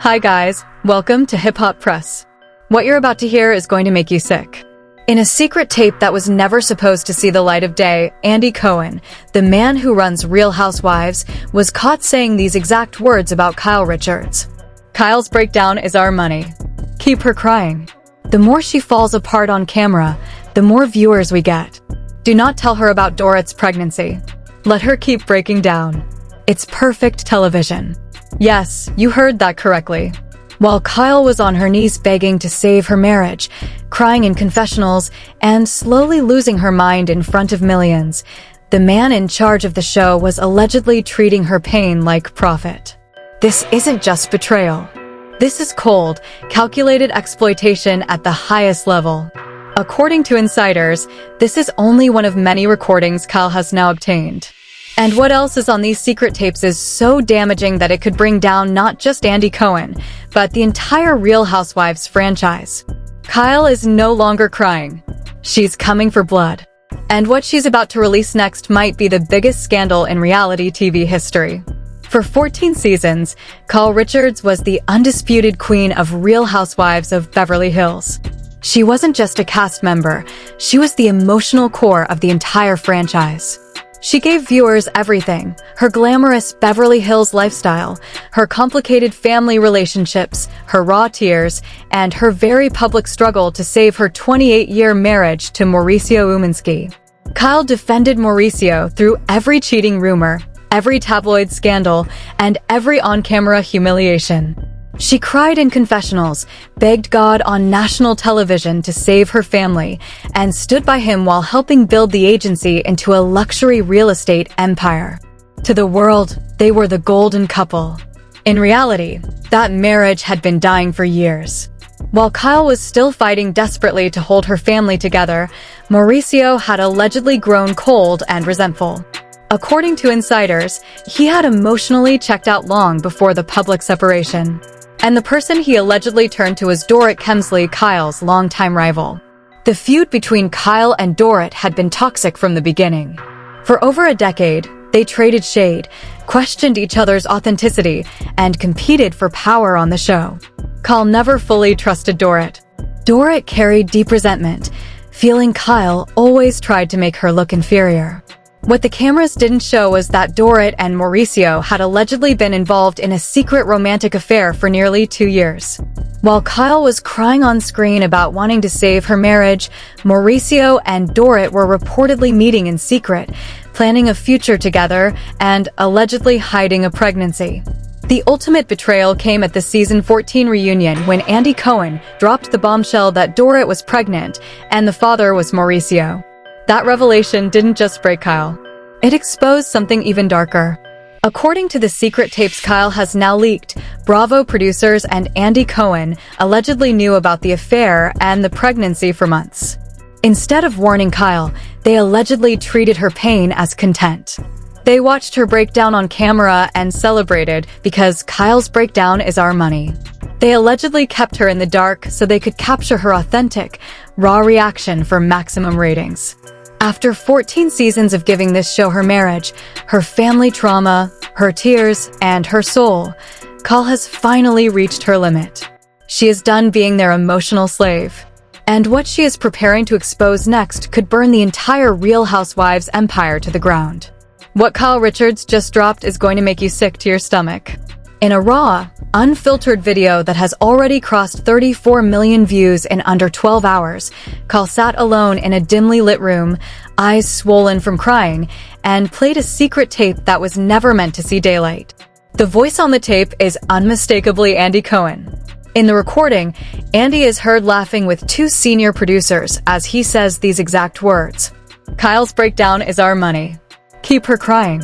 Hi guys, welcome to Hip Hop Press. What you're about to hear is going to make you sick. In a secret tape that was never supposed to see the light of day, Andy Cohen, the man who runs Real Housewives, was caught saying these exact words about Kyle Richards. Kyle's breakdown is our money. Keep her crying. The more she falls apart on camera, the more viewers we get. Do not tell her about Dorit's pregnancy. Let her keep breaking down. It's perfect television. Yes, you heard that correctly. While Kyle was on her knees begging to save her marriage, crying in confessionals, and slowly losing her mind in front of millions, the man in charge of the show was allegedly treating her pain like profit. This isn't just betrayal. This is cold, calculated exploitation at the highest level. According to insiders, this is only one of many recordings Kyle has now obtained. And what else is on these secret tapes is so damaging that it could bring down not just Andy Cohen, but the entire Real Housewives franchise. Kyle is no longer crying. She's coming for blood. And what she's about to release next might be the biggest scandal in reality TV history. For 14 seasons, Kyle Richards was the undisputed queen of Real Housewives of Beverly Hills. She wasn't just a cast member, she was the emotional core of the entire franchise. She gave viewers everything: her glamorous Beverly Hills lifestyle, her complicated family relationships, her raw tears, and her very public struggle to save her 28-year marriage to Mauricio Umansky. Kyle defended Mauricio through every cheating rumor, every tabloid scandal, and every on-camera humiliation. She cried in confessionals, begged God on national television to save her family, and stood by him while helping build the agency into a luxury real estate empire. To the world, they were the golden couple. In reality, that marriage had been dying for years. While Kyle was still fighting desperately to hold her family together, Mauricio had allegedly grown cold and resentful. According to insiders, he had emotionally checked out long before the public separation. And the person he allegedly turned to was Dorit Kemsley, Kyle's longtime rival. The feud between Kyle and Dorit had been toxic from the beginning. For over a decade, they traded shade, questioned each other's authenticity, and competed for power on the show. Kyle never fully trusted Dorit. Dorit carried deep resentment, feeling Kyle always tried to make her look inferior. What the cameras didn't show was that Dorit and Mauricio had allegedly been involved in a secret romantic affair for nearly 2 years. While Kyle was crying on screen about wanting to save her marriage, Mauricio and Dorit were reportedly meeting in secret, planning a future together, and allegedly hiding a pregnancy. The ultimate betrayal came at the season 14 reunion when Andy Cohen dropped the bombshell that Dorit was pregnant and the father was Mauricio. That revelation didn't just break Kyle. It exposed something even darker. According to the secret tapes Kyle has now leaked, Bravo producers and Andy Cohen allegedly knew about the affair and the pregnancy for months. Instead of warning Kyle, they allegedly treated her pain as content. They watched her breakdown on camera and celebrated because Kyle's breakdown is our money. They allegedly kept her in the dark so they could capture her authentic, raw reaction for maximum ratings. After 14 seasons of giving this show her marriage, her family trauma, her tears, and her soul, Kyle has finally reached her limit. She is done being their emotional slave. And what she is preparing to expose next could burn the entire Real Housewives empire to the ground. What Kyle Richards just dropped is going to make you sick to your stomach. In a raw, unfiltered video that has already crossed 34 million views in under 12 hours, Kyle sat alone in a dimly lit room, eyes swollen from crying, and played a secret tape that was never meant to see daylight. The voice on the tape is unmistakably Andy Cohen. In the recording, Andy is heard laughing with 2 senior producers as he says these exact words: "Kyle's breakdown is our money. Keep her crying."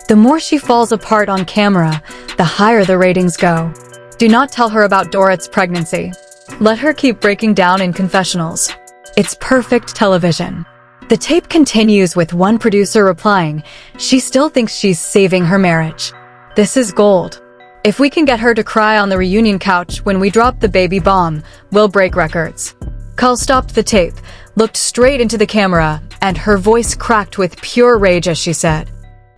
The more she falls apart on camera, the higher the ratings go. Do not tell her about Dorit's pregnancy. Let her keep breaking down in confessionals. It's perfect television. The tape continues with one producer replying, she still thinks she's saving her marriage. This is gold. If we can get her to cry on the reunion couch when we drop the baby bomb, we'll break records. Kyle stopped the tape, looked straight into the camera, and her voice cracked with pure rage as she said,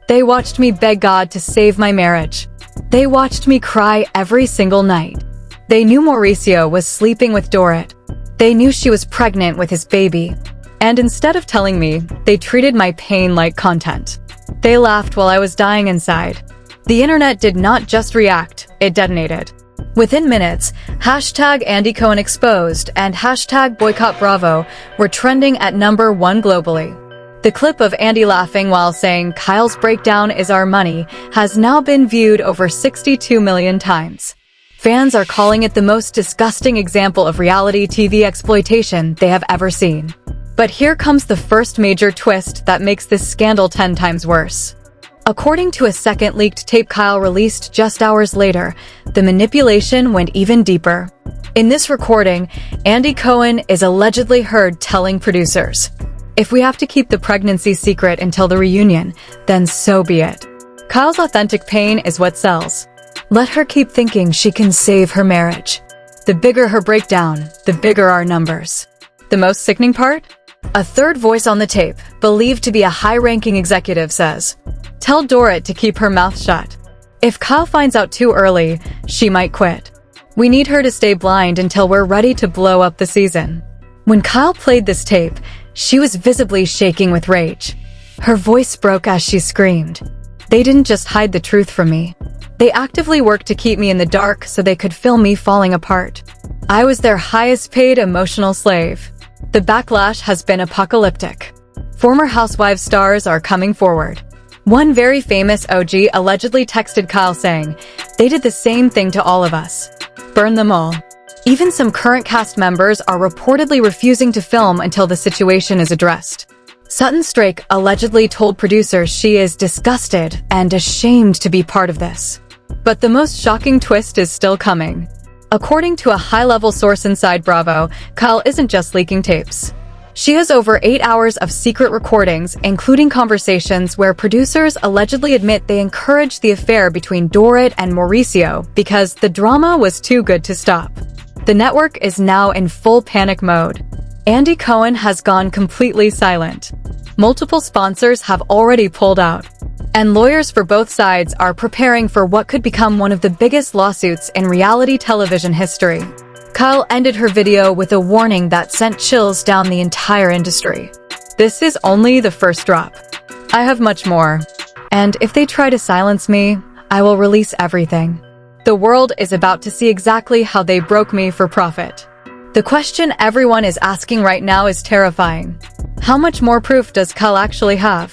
"They watched me beg God to save my marriage. They watched me cry every single night. They knew Mauricio was sleeping with Dorrit. They knew she was pregnant with his baby. And instead of telling me, they treated my pain like content. They laughed while I was dying inside. The internet did not just react, it detonated. Within minutes, hashtag Andy Cohen exposed and hashtag boycott Bravo were trending at #1 globally. The clip of Andy laughing while saying Kyle's breakdown is our money has now been viewed over 62 million times. Fans are calling it the most disgusting example of reality TV exploitation they have ever seen. But here comes the first major twist that makes this scandal 10 times worse. According to a second leaked tape Kyle released just hours later, the manipulation went even deeper. In this recording, Andy Cohen is allegedly heard telling producers, "If we have to keep the pregnancy secret until the reunion, then so be it. Kyle's authentic pain is what sells. Let her keep thinking she can save her marriage. The bigger her breakdown, the bigger our numbers." The most sickening part? A third voice on the tape, believed to be a high-ranking executive, says, "Tell Dorrit to keep her mouth shut. If Kyle finds out too early, she might quit. We need her to stay blind until we're ready to blow up the season." When Kyle played this tape, she was visibly shaking with rage. Her voice broke as she screamed, "They didn't just hide the truth from me. They actively worked to keep me in the dark so they could film me falling apart. I was their highest-paid emotional slave." The backlash has been apocalyptic. Former Housewives stars are coming forward. One very famous OG allegedly texted Kyle saying, "They did the same thing to all of us. Burn them all." Even some current cast members are reportedly refusing to film until the situation is addressed. Sutton Strake allegedly told producers she is disgusted and ashamed to be part of this. But the most shocking twist is still coming. According to a high-level source inside Bravo, Kyle isn't just leaking tapes. She has over 8 hours of secret recordings, including conversations where producers allegedly admit they encouraged the affair between Dorrit and Mauricio because the drama was too good to stop. The network is now in full panic mode. Andy Cohen has gone completely silent. Multiple sponsors have already pulled out. And lawyers for both sides are preparing for what could become one of the biggest lawsuits in reality television history. Kyle ended her video with a warning that sent chills down the entire industry. "This is only the first drop. I have much more. And if they try to silence me, I will release everything. The world is about to see exactly how they broke me for profit." The question everyone is asking right now is terrifying. How much more proof does Kyle actually have?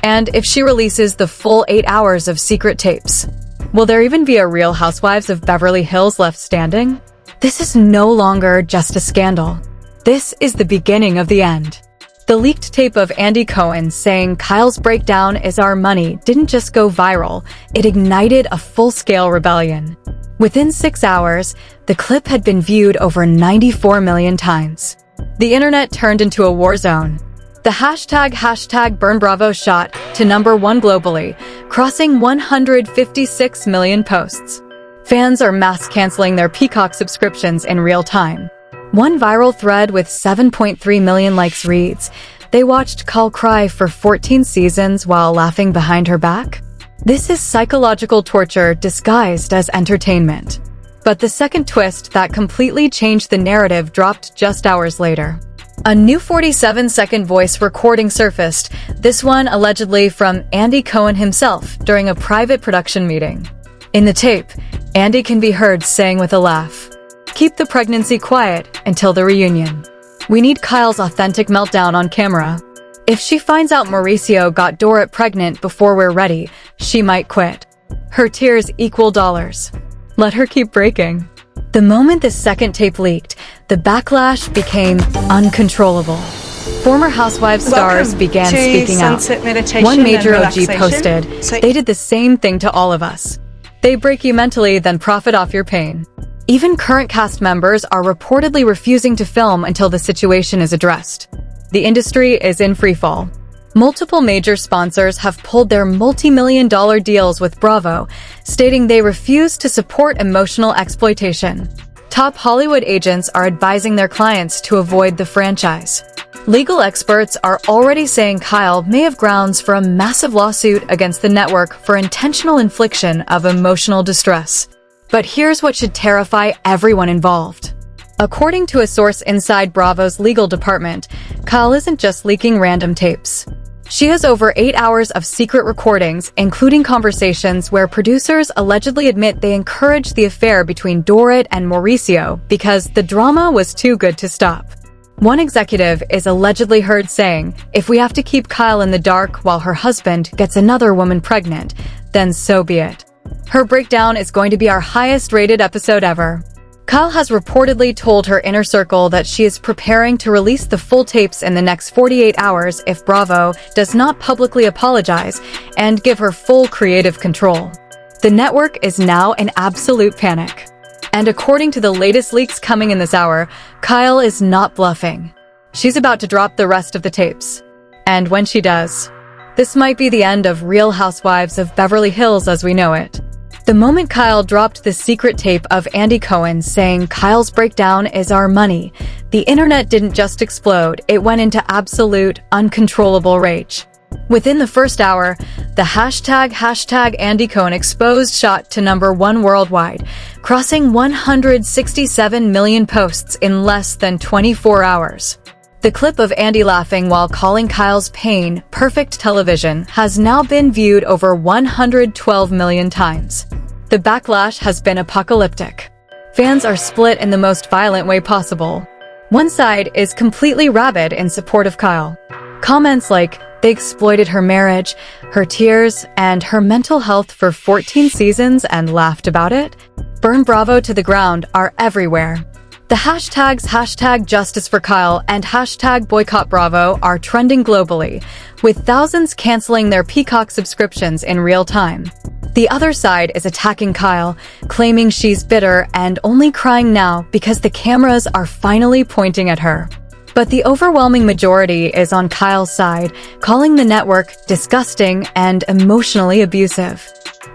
And if she releases the full 8 hours of secret tapes, will there even be a Real Housewives of Beverly Hills left standing? This is no longer just a scandal. This is the beginning of the end. The leaked tape of Andy Cohen saying Kyle's breakdown is our money didn't just go viral, it ignited a full-scale rebellion. Within 6 hours, the clip had been viewed over 94 million times. The internet turned into a war zone. The hashtag BurnBravo shot to #1 globally, crossing 156 million posts. Fans are mass canceling their Peacock subscriptions in real time. One viral thread with 7.3 million likes reads, "They watched Kyle cry for 14 seasons while laughing behind her back." This is psychological torture disguised as entertainment. But the second twist that completely changed the narrative dropped just hours later. A new 47-second voice recording surfaced, this one allegedly from Andy Cohen himself during a private production meeting. In the tape, Andy can be heard saying with a laugh, "Keep the pregnancy quiet until the reunion. We need Kyle's authentic meltdown on camera. If she finds out Mauricio got Dorrit pregnant before we're ready, she might quit. Her tears equal dollars. Let her keep breaking." The moment the second tape leaked, the backlash became uncontrollable. Former Housewives stars began speaking out. One major OG posted, "They did the same thing to all of us. They break you mentally, then profit off your pain." Even current cast members are reportedly refusing to film until the situation is addressed. The industry is in freefall. Multiple major sponsors have pulled their multi-million-dollar deals with Bravo, stating they refuse to support emotional exploitation. Top Hollywood agents are advising their clients to avoid the franchise. Legal experts are already saying Kyle may have grounds for a massive lawsuit against the network for intentional infliction of emotional distress. But here's what should terrify everyone involved. According to a source inside Bravo's legal department, Kyle isn't just leaking random tapes. She has over 8 hours of secret recordings, including conversations where producers allegedly admit they encouraged the affair between Dorit and Mauricio because the drama was too good to stop. One executive is allegedly heard saying, "If we have to keep Kyle in the dark while her husband gets another woman pregnant, then so be it." Her breakdown is going to be our highest-rated episode ever. Kyle has reportedly told her inner circle that she is preparing to release the full tapes in the next 48 hours if Bravo does not publicly apologize and give her full creative control. The network is now in absolute panic. And according to the latest leaks coming in this hour, Kyle is not bluffing. She's about to drop the rest of the tapes. And when she does, this might be the end of Real Housewives of Beverly Hills as we know it. The moment Kyle dropped the secret tape of Andy Cohen saying Kyle's breakdown is our money, the internet didn't just explode, it went into absolute, uncontrollable rage. Within the first hour, the hashtag Andy Cohen exposed shot to #1 worldwide, crossing 167 million posts in less than 24 hours. The clip of Andy laughing while calling Kyle's pain perfect television has now been viewed over 112 million times. The backlash has been apocalyptic. Fans are split in the most violent way possible. One side is completely rabid in support of Kyle. Comments like, "They exploited her marriage, her tears, and her mental health for 14 seasons and laughed about it. Burn Bravo to the ground" are everywhere. The hashtags #Justice for Kyle and #Boycott Bravo are trending globally, with thousands canceling their Peacock subscriptions in real time. The other side is attacking Kyle, claiming she's bitter and only crying now because the cameras are finally pointing at her. But the overwhelming majority is on Kyle's side, calling the network disgusting and emotionally abusive.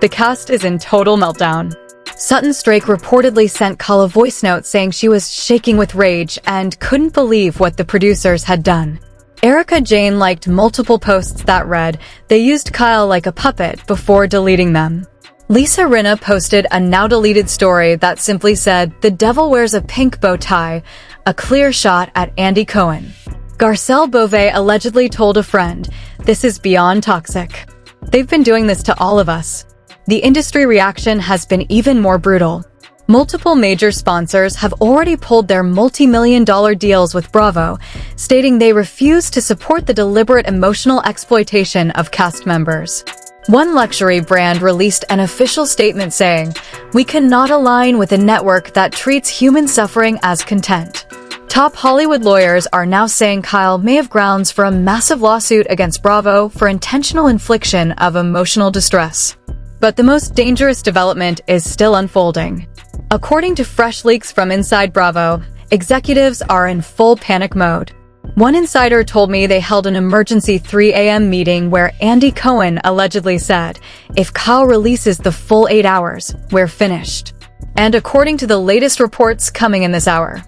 The cast is in total meltdown. Sutton Strake reportedly sent Kyle a voice note saying she was shaking with rage and couldn't believe what the producers had done. Erica Jane liked multiple posts that read, "They used Kyle like a puppet" before deleting them. Lisa Rinna posted a now-deleted story that simply said, "The devil wears a pink bow tie," a clear shot at Andy Cohen. Garcelle Beauvais allegedly told a friend, "This is beyond toxic. They've been doing this to all of us." The industry reaction has been even more brutal. Multiple major sponsors have already pulled their multi-million-dollar deals with Bravo, stating they refuse to support the deliberate emotional exploitation of cast members. One luxury brand released an official statement saying, "We cannot align with a network that treats human suffering as content." Top Hollywood lawyers are now saying Kyle may have grounds for a massive lawsuit against Bravo for intentional infliction of emotional distress. But the most dangerous development is still unfolding. According to fresh leaks from inside Bravo, executives are in full panic mode. One insider told me they held an emergency 3 a.m. meeting where Andy Cohen allegedly said, "If Kyle releases the full 8 hours, we're finished." And according to the latest reports coming in this hour,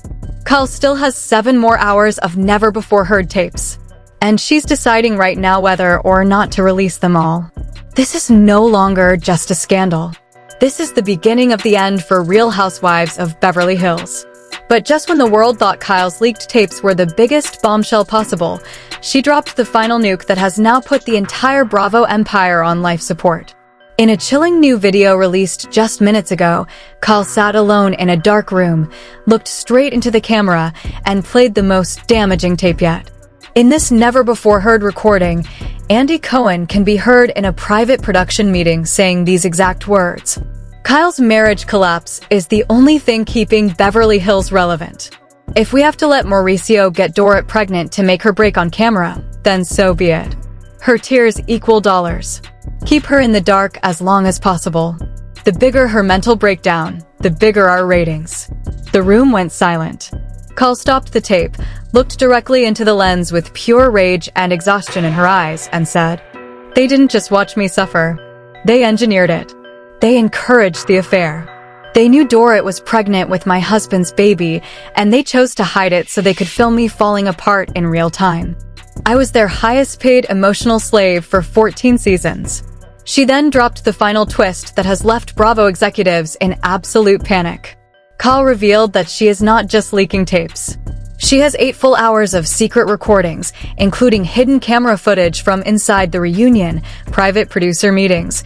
Kyle still has 7 more hours of never-before-heard tapes. And she's deciding right now whether or not to release them all. This is no longer just a scandal. This is the beginning of the end for Real Housewives of Beverly Hills. But just when the world thought Kyle's leaked tapes were the biggest bombshell possible, she dropped the final nuke that has now put the entire Bravo empire on life support. In a chilling new video released just minutes ago, Kyle sat alone in a dark room, looked straight into the camera, and played the most damaging tape yet. In this never-before-heard recording, Andy Cohen can be heard in a private production meeting saying these exact words. "Kyle's marriage collapse is the only thing keeping Beverly Hills relevant. If we have to let Mauricio get Dorit pregnant to make her break on camera, then so be it. Her tears equal dollars. Keep her in the dark as long as possible. The bigger her mental breakdown, the bigger our ratings." The room went silent. Kyle stopped the tape, looked directly into the lens with pure rage and exhaustion in her eyes, and said, "They didn't just watch me suffer. They engineered it. They encouraged the affair. They knew Dorit was pregnant with my husband's baby, and they chose to hide it so they could film me falling apart in real time. I was their highest-paid emotional slave for 14 seasons. She then dropped the final twist that has left Bravo executives in absolute panic. Kyle revealed that she is not just leaking tapes. She has 8 full hours of secret recordings, including hidden camera footage from inside the reunion, private producer meetings,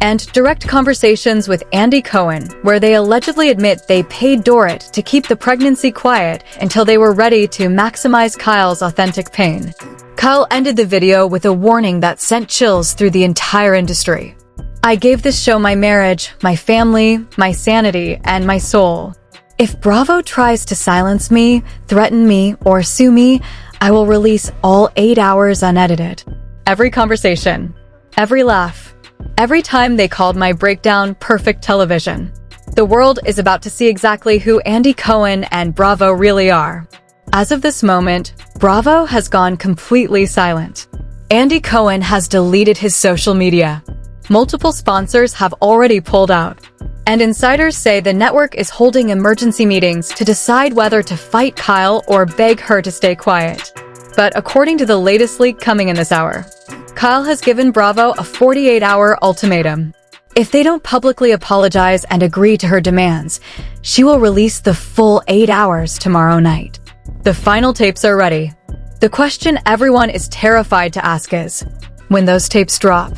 and direct conversations with Andy Cohen, where they allegedly admit they paid Dorrit to keep the pregnancy quiet until they were ready to maximize Kyle's authentic pain. Kyle ended the video with a warning that sent chills through the entire industry. "I gave this show my marriage, my family, my sanity, and my soul. If Bravo tries to silence me, threaten me, or sue me, I will release all 8 hours unedited. Every conversation, every laugh, every time they called my breakdown perfect television. The world is about to see exactly who Andy Cohen and Bravo really are." As of this moment, Bravo has gone completely silent. Andy Cohen has deleted his social media. Multiple sponsors have already pulled out. And insiders say the network is holding emergency meetings to decide whether to fight Kyle or beg her to stay quiet. But according to the latest leak coming in this hour, Kyle has given Bravo a 48-hour ultimatum. If they don't publicly apologize and agree to her demands, she will release the full 8 hours tomorrow night. The final tapes are ready. The question everyone is terrified to ask is, when those tapes drop,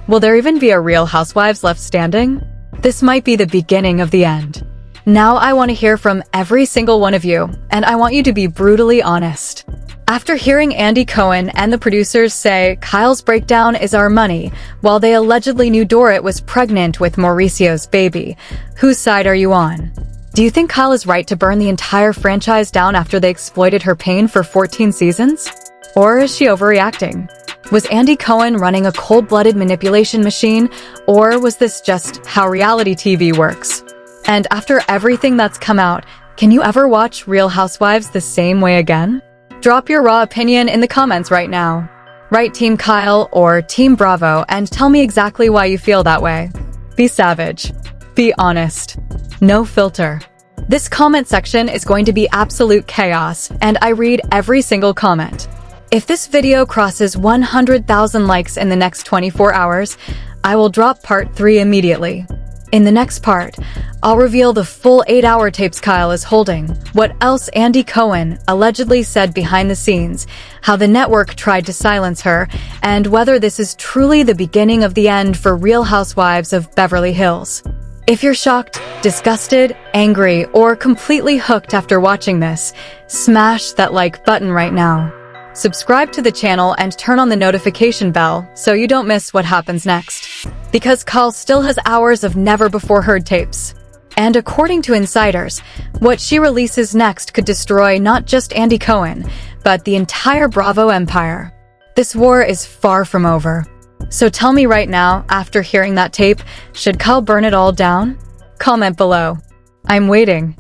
will there even be a Real Housewives left standing? This might be the beginning of the end. Now I want to hear from every single one of you, and I want you to be brutally honest. After hearing Andy Cohen and the producers say Kyle's breakdown is our money, while they allegedly knew Dorrit was pregnant with Mauricio's baby, whose side are you on? Do you think Kyle is right to burn the entire franchise down after they exploited her pain for 14 seasons? Or is she overreacting? Was Andy Cohen running a cold-blooded manipulation machine, or was this just how reality TV works? And after everything that's come out, can you ever watch Real Housewives the same way again? Drop your raw opinion in the comments right now. Write Team Kyle or Team Bravo and tell me exactly why you feel that way. Be savage. Be honest. No filter. This comment section is going to be absolute chaos, and I read every single comment. If this video crosses 100,000 likes in the next 24 hours, I will drop part 3 immediately. In the next part, I'll reveal the full 8-hour tapes Kyle is holding, what else Andy Cohen allegedly said behind the scenes, how the network tried to silence her, and whether this is truly the beginning of the end for Real Housewives of Beverly Hills. If you're shocked, disgusted, angry, or completely hooked after watching this, smash that like button right now. Subscribe to the channel and turn on the notification bell so you don't miss what happens next. Because Kyle still has hours of never-before-heard tapes. And according to insiders, what she releases next could destroy not just Andy Cohen, but the entire Bravo empire. This war is far from over. So tell me right now, after hearing that tape, should Kyle burn it all down? Comment below. I'm waiting.